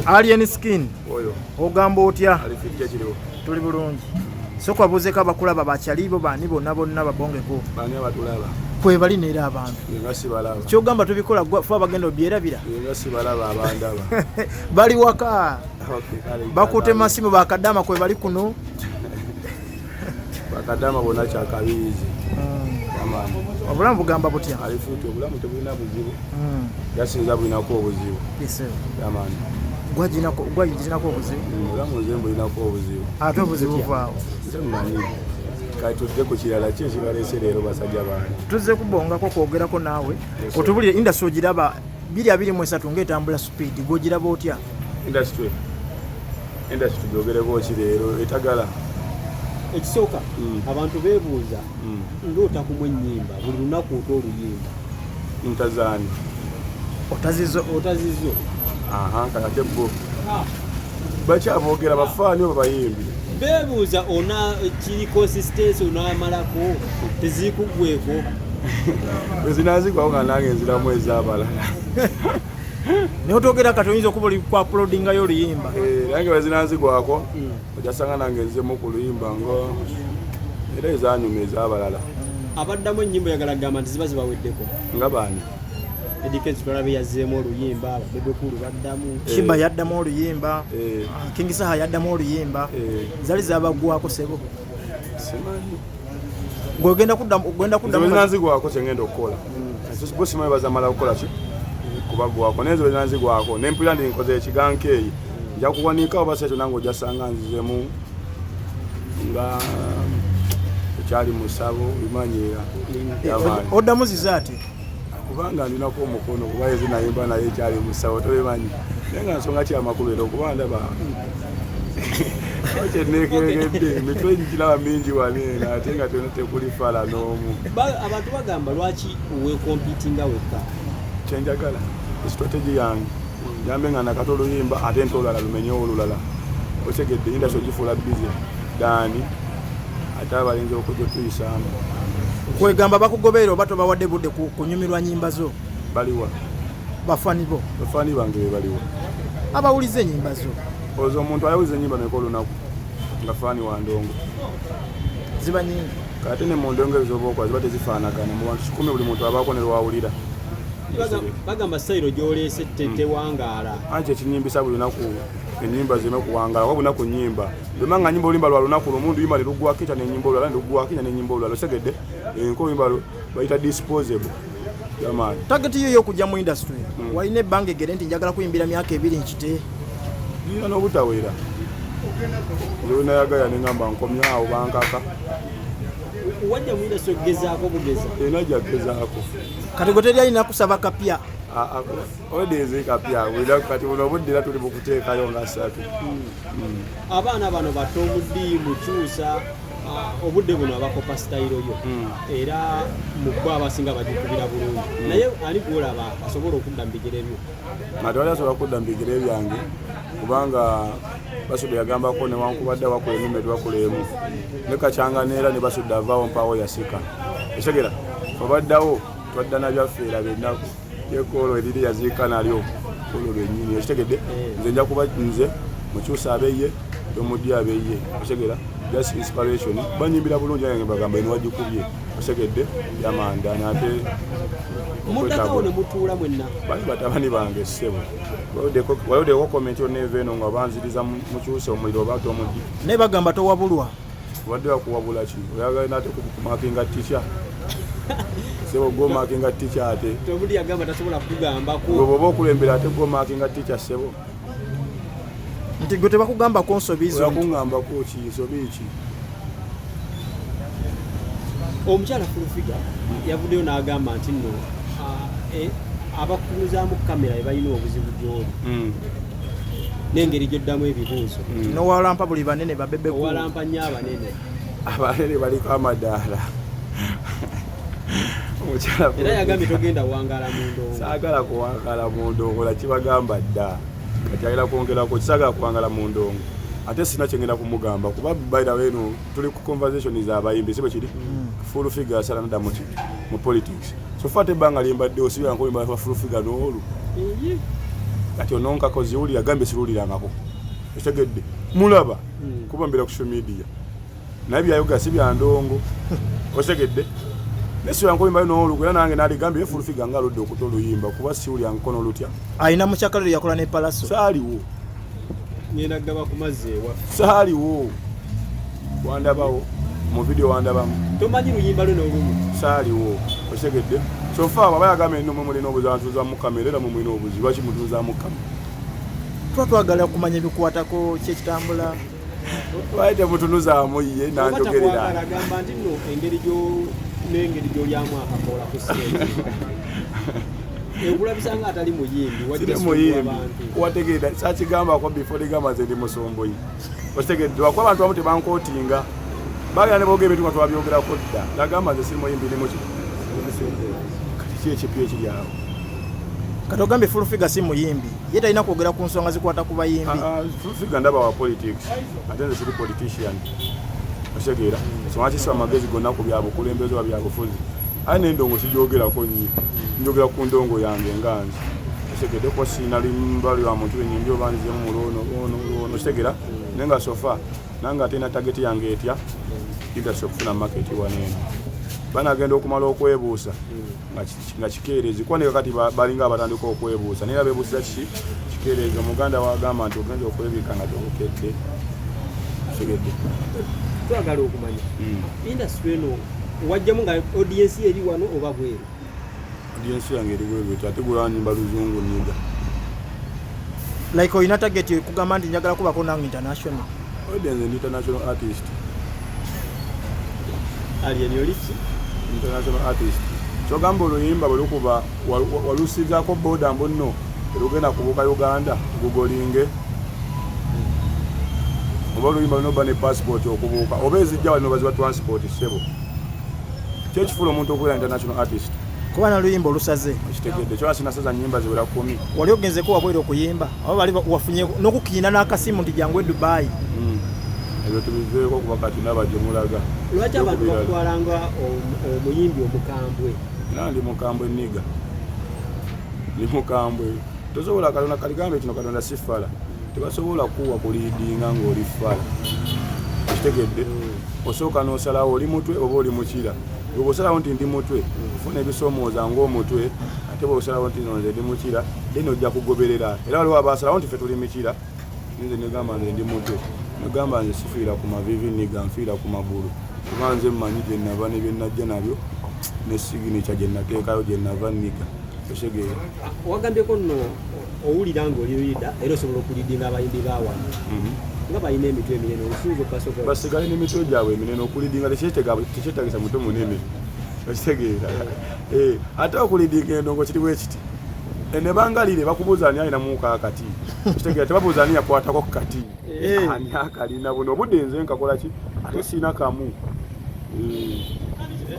Alien Skin oyo ogamba otya alifitya kiriwo tuli bulungi sokwa buzeka abakulaba bakyalibo bani bonna babongeko bani abatulaba kwe bali neera abantu nga sibalaba kyogamba tubikola fe abagenda obyerabira nga sibalaba abandaba bali waka okay, bakute masimu bakadama kwe bali kuno bakadama bona kyakabizi obulamu bugamba butya alifuti obulamu tebulina buzibu yasinza bulinako obuzibu yamani gwajinako obuzibu obulamu nze mbulinako obuzibu ate obuzibu bwaawo nze mumanyi kati tudde ku kirala ki ekibalese leero basajja bange tuzze kubongako kwogerako naawe otubulire industry ogiraba 223 ng'etambula speed gwogiraba otya industry tugyogereko ki leero etagala ekisooka abantu beebuuza ng'otakumu ennyimba buli lunaku ota oluyimba ntazaani otazizo kakate bo bakyaboogera bafaani oba bayimbi beebuuza ona kiri consistensi onaamalako tezikuggweko ezinazigwawo nga nange enziramu ez'abalala naye otogera kati oyinza okuba oli ku uploadingayo oluyimba nange wezinanzigwako ojasanga nange nzemu ku luyimba ngo era ezanyuma ez'abalala abaddamu ennyimba yagala gamba nti ziba zibaweddeko nga baani edikezi twalabe yazzeemu oluyimba ababebekulu baddamu Kiba yaddamu oluyimba King Saha yaddamu oluyimba zali zabagwako sebo simanyi gwegenda kuddamu wezinanzigwako kyengenda okukola bo simanyi bazamala kukola ki kubagwako naye wezinanzigwako nempulira ndi nkoze ekiganka eyi nja kuwanika oba sekyo nange ojasanga nzizemu nga ekyali musabo bimanyira oddamu zizaati kubanga ndinako omukono kuba ezinayimba naye ekyali musabo tobimanyi naye nga nsonga kyamakulu era okuba ndaba okyenekegedde emitwe ngiraba mingi waneena ate nga tena tekuli fala n'omu abantu bagamba lwaki wekompitinga wekka kyenjagala strategy yange jambe nga nakati oluyimba ate nti olulala lumenyewo olulala otegedde indasi ogifuula bize dani ate abalinzi okujja tuyisaamu kwegamba bakugoberera oba tobawadde budde kunyumirwa nyimba zo baliwa bafani bo bafani bange baliwa abawuliza ennyimba zo ozo omuntu ayawuliza ennyimba meka olunaku nga faani wa ndongo ziba nyingi kate ne mu ndongo ezoba okola ziba tezifaanagana mu bantu 10 buli muntu abaako ne lwawulira bagamba sayiro gyoleese tewangaala anti ekinyimbisa buli lunaku ennyimba zireme kuwangaala wabula ku nnyimba bwemanga nnyimba oluyimba lwa lunaku lumundu yimba neluggwako ekya n'ennyimba olulala neluggwako ekya n'ennyimba olulala osegedde enko oluyimba bayita disposable yamaani tageti yo y'okujja mu industry walina ebbanga egere nti njagala kuyimbira myaka 2 nkite lina n'obutawera zonayagala neŋamba nkomyawo bankaka wajja mu industry okugezaako bugeza enajja kugezaako kati gwe teri alina kusaba kapya odeze kapya wera kati buno obudde era tuli bukuteekayo nga 3 abaana bano bato omuddi mukyusa obudde buno abakopa sitayiro yo era mugbo abasinga bagikubira bulungi naye ani gwolaba asobola okudda mu bigere byo ate wali asobola kudda mu bigere byange kubanga basudde yagambako newankubadde wakula ennimi etwakulemu nekacyanga neera ne basudde avaawo mpaawo yasika esegera obaddawo twadda nabyaffe era bennaku yekoolo eriri yaziika nalyo olwo lwennyini ekitegedde nze nja kuba nze mukyusa abeye tomuddi abeye osegera just inspiration banyimbira bulungi yange bagamba eno wagikubye osegedde yamanda nate muddako ne mutuula mwenna bali batabani bange ssebo walodeko komenti yonna eva eno nga banziriza mukyuse omuliro oba tomuddi naye bagamba towabulwa obadde wakuwabula ki oyagala nate kumakinga tica sebo gomakinga tica ate tomuddi yagamba tasobola kugambako oba okulembera ate gomakinga tica sebo nti gwe tebakugambako nsobi zo okuŋŋambako ki nsobi ki omukyala Fulufiga yavuddeyo n'agamba nti nno abakunyuzaamu kamera balina obuzibu gy'oli n'engeri gy'oddamu ebibuuzo nowalampa buli banene babebeku owalampa nnyo abanene abanene baliko amadaala era yagambye togenda kuwangaala mu ndongo saagala kuwangaala mu ndongo nakibagamba dda kati ayira kwongerako kisagala kuwangala mu ndongo ate sina kyengenda kumugamba kuba by the way no tuli ku conversation z'abayimbi sibe kiri Fulufiga asala nada mu politics so fate banga limbadde osibira nko limba Fulufiga n'olu kati ononkako ziwulira gambe siruwulirangako ekitegedde mulaba kuba mbeera ku social media naye byayoga si bya ndongo okitegedde nesiyankoyimbayo n'olugu era nange naligambye ye Full-Figure nga aludde okuta oluyimba kuba siwulira nkono lutya ayina mukyakalo yakola ne palaso saaliwo ngenda gaba ku mazzi ewa saaliwo wandabawo mu video wandabamu tomanyi luyimba lwe n'olumu saaliwo okitegedde so far baba yagamba eno mulina obuzibu ntuuzaamu kamera era mumulina obuzibu lwaki mutuuzaamu kamera tuba twagala kumanya ebikwatako kyekitambula lwaki temutunuzaamu ye nanjogerera agamba nti nno n'engeri gy'olyamu akakoola ku sente ekulabisanga atali muyimbi wategeera sakigambako before ligamba nze ndi musomboyi okitegedde wakuba abantu bamu tebankootinga bagala ne boogera ebintu nga twabyogerako dda nagamba nze siri muyimbi ndi muki kati ki ekipya ekiri awo kati ogambye Full-Figure si muyimbi ye talina kwogera ku nsonga zikwata ku bayimbi Full-Figure ndaba wa politics ate nze siri politician otegeera nsonga kisiba amagezi gonna ku byabukulembeze oba byabufuzi aye n'endongo sigyogerako nnyo njogera ku ndongo yange nganze otegedde ko siina limba lwa muntu enyimbi oba nzemu muloono otegera naye nga sofa nange atena tageti yange etya industry okufuna market waneeno banagenda okumala okwebuusa nga kikeerezi kuba ne kakati balinga abatandika okwebuusa naye abeebuusiza kikeerezi omuganda wagamba nti ogenza okwebika nga tobukedde otegedde twagala okumanya industry eno wajjamu nga audience eri wano oba bweru audience yange eri bweru ate gulanyimba luzungu nyiga like oyina target kugamba nti njagala kubako nange international audience ndi international artist alien olisi international artist kyogamba oluyimba bwe lukuba walusizaako boda mbonno elugenda kubuuka Uganda gugolinge oba oluyimba lunoba ne passport okubuuka oba ezijja wali nobaziba transport sebo kyekifula omuntu okubeera international artist kuba naluyimba olusaze okitegedde kyola sinasaza nnyimba ziwera 10 wali ogenzeko wabwere okuyimba oba bali wafunye n'okukiina n'akasimu nti jangu e Dubai ebyo tubiveeko kuba kati naba gye mulaga lwaki abantu bakutwalanga omuyimbi omukambwe ndi mukambwe niga ndi mukambwe tosobola kalona kaligambe kino Katonda si fala tebasobola kuwa kuliidinga ng'oli fala okitegedde osooka n'osalawo oli mutwe oba oli mukira bwe osalawo nti ndi mutwe ofuna ebisoomooza ng'omutwe ate bwe osalawo nti nonze ndi mukira then ojja kugoberera era waliwo abasalawo nti ffe tuli mikira nze negamba nze ndi mutwe negamba nze sifiira ku mavivi niga nfiira ku magulu kuba nze mmanyi gye nava ne bye najja nabyo ne signature gye nateekayo gye nava niga otegeera wagambyeko nno owulira ng'oli liida era osobola okulidinga abayimbi bawano nga balina emitwe eminene olusuuzo kasobola basigale n'emitwe gyabwe eminene okulidinga tekyetagisa mutwe munene okitegeera ate okulidinga endongo kiriwo ekiti ne bangalire bakubuuza ani alina muuka akati okitegeera tebabuuza ani yakwatako ku kati ani akalina buno obudde nze nkakola ki ate siina kamu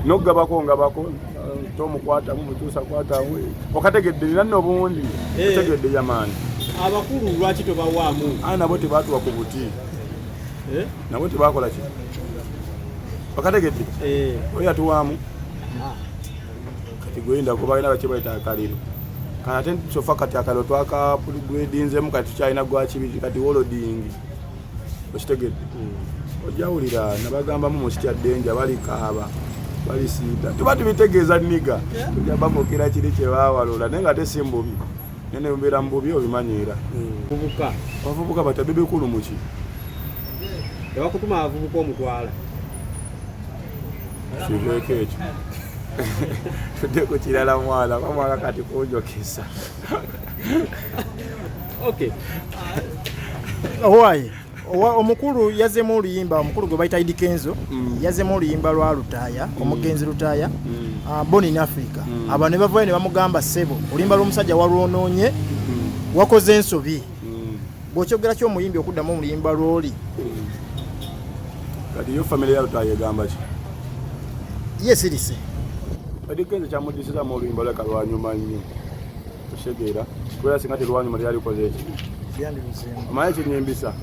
noggabako ngabako tomukwatamu mutuusa kwatamu okategedde nina nno bundi otegedde yamaani abakulu lwaki tobawaamu nabo tebatuwa ku buti nabo tebakola ki okategedde oyo atuwaamu kati gwenda kubalina baki baita akaliro kati ate sofa kati akaliro twakagwedinzemu kati tukyalina gwakibiri kati wolodingi okitegedde ojawulira nabagambamu mukitya ddenja balikaaba balisiita tuba tubitegeeza niga tujja bafukira kiri kyebawalola naye nga ate si mbubi nene mbeera mu bubi obimanyiira bavubuka batabe bikulu muki tebakutuma abavubuka omutwala kiveeko ekyo tudde ku kirala mwana bamwala kati kunjokesa okay owaye omukulu yazemu oluyimba omukulu gwe bayita Idi Kenzo yazemu oluyimba lwa Lutaaya omugenzi Lutaaya Born in Africa abantu ne bavayo ne bamugamba ssebo oluyimba lw'omusajja walwonoonye wakoze ensobi bw'okyogera ky'omuyimbi okuddamu oluyimba lw'oli kati yo famire ya Lutaaya egamba ki yesirise Idi Kenzo kyamudisizamu oluyimba lweka lwanyuma nnyo otegeera kubera singa terwanyuma teryalikoze eki omanyi kinyimbisa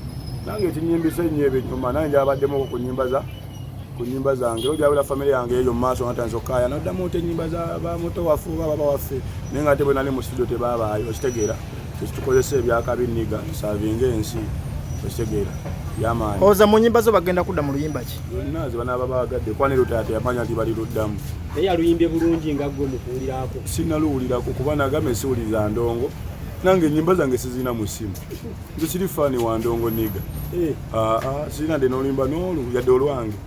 nange kinyimbisa ennyo ebinyuma nange njabaddemu ku nnyimba zange ojawula famire yange eyo mu maaso natanza okkaaya noddamu nti ennyimba za bamuto waffe oba baba waffe naye nga te bwe nali mu studio tebabaayo okitegeera tukozesa ebyakabi niga tusavinga ensi otegeera byamaanyi oza mu nyimba zo bagenda kudda mu luyimba ki zonna ze banaaba bagadde kwani lutaata yamanya nti bali luddamu naye yaluyimbye bulungi nga gwe mukuwulirako sinaluwulirako kuba nagame siwuliriza ndongo nange enyimba zange sizina mu ssimu nze kiri faani wa ndongo niga sirina de nolimba n'olu yadde olwange